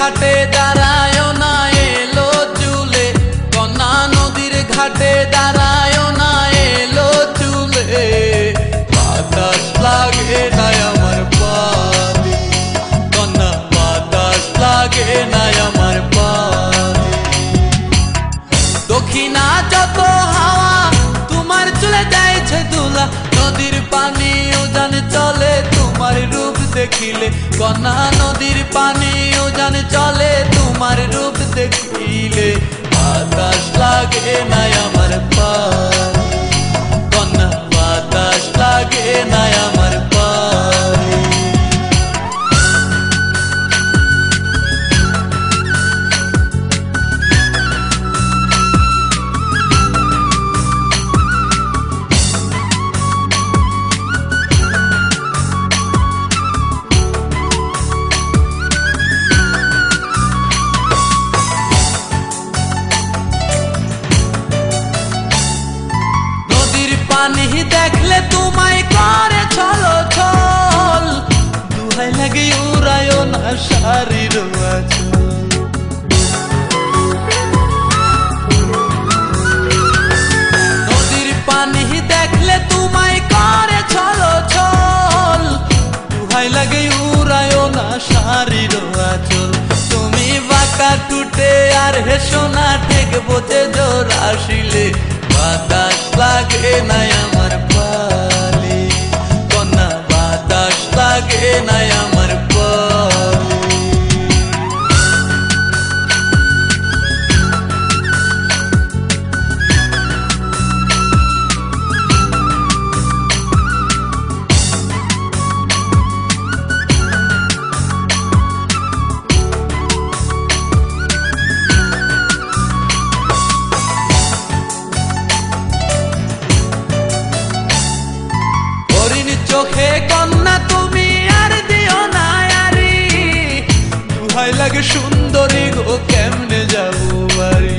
ঘাটে দাঁড়ায় না এলো চুলে, কন্যা নদীর ঘাটে দাঁড়ায় না এলো চুলে। বাতাস লাগে না আমার পানে, কন্যা বাতাস লাগে না আমার পানে। দক্ষিণা যত হাওয়া তোমার চলে যাইছে দুলা, নদীর পানি উজান চলে তোমার রূপ দেখিলে। কন্যা নদীর পানি উজান চলে তোমার রূপ দেখিলে। বাতাস লাগে না আমার পানে, কন্যা বাতাস লাগে না আমার পানে। পানি দেখলে তোমায় করে ছলো ছল, দুহাই লাগে উড়ায়ও না শাড়ির আঁচল। নদীর পানি দেখলে তোমায় করে ছলো ছল, দুহাই লাগে উড়ায়ও না শাড়ির আঁচল। তুমি বাঁকা টুটে আর হেসো না ঠেক বোঝে জোর আসিলে। বাতাস লাগে না আমার পালে, কন্যা বাতাস লাগে না আমার পালে। চোখে কন্যা তুমি আর দিও না আরি, দুহাই লাগে সুন্দরী গো কেমনে যাবো বাড়ি।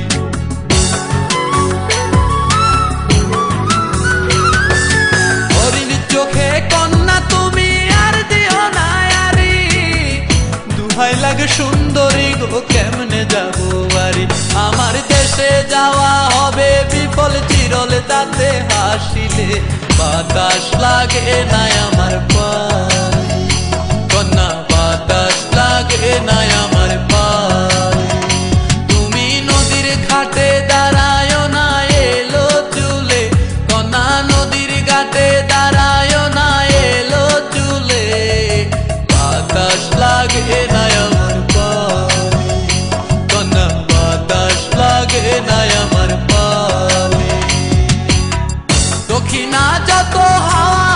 হরিণ চোখে কন্যা তুমি আর দিও না আরি, দুহাই লাগে সুন্দরী গো কেমনে যাবো বাড়ি। আমার দেশে যাওয়া হবে বিফল চিরল তাতে হাসিলে। বাতাস লাগে না আমার পানে, কন্যা বাতাস লাগে না আমার পানে। তুমি নদীর ঘাটে দাঁড়ায় না এলো চুলে, কন্যা নদীর ঘাটে দাঁড়ায় না এলো চুলে। বাতাস লাগে না আমার পানে, কন্যা বাতাস লাগে না আমার পানে। দক্ষিণা যত হাওয়া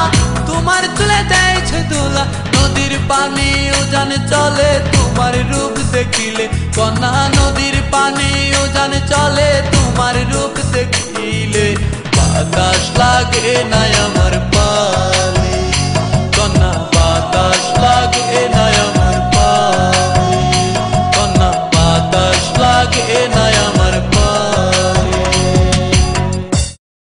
তোমার চলে যাইছে দুলা, নদীর পানি উজান চলে তোমার রূপ দেখিলে। কন্যা নদীর পানি উজান চলে তোমার রূপ দেখিলে। বাতাস লাগে না আমার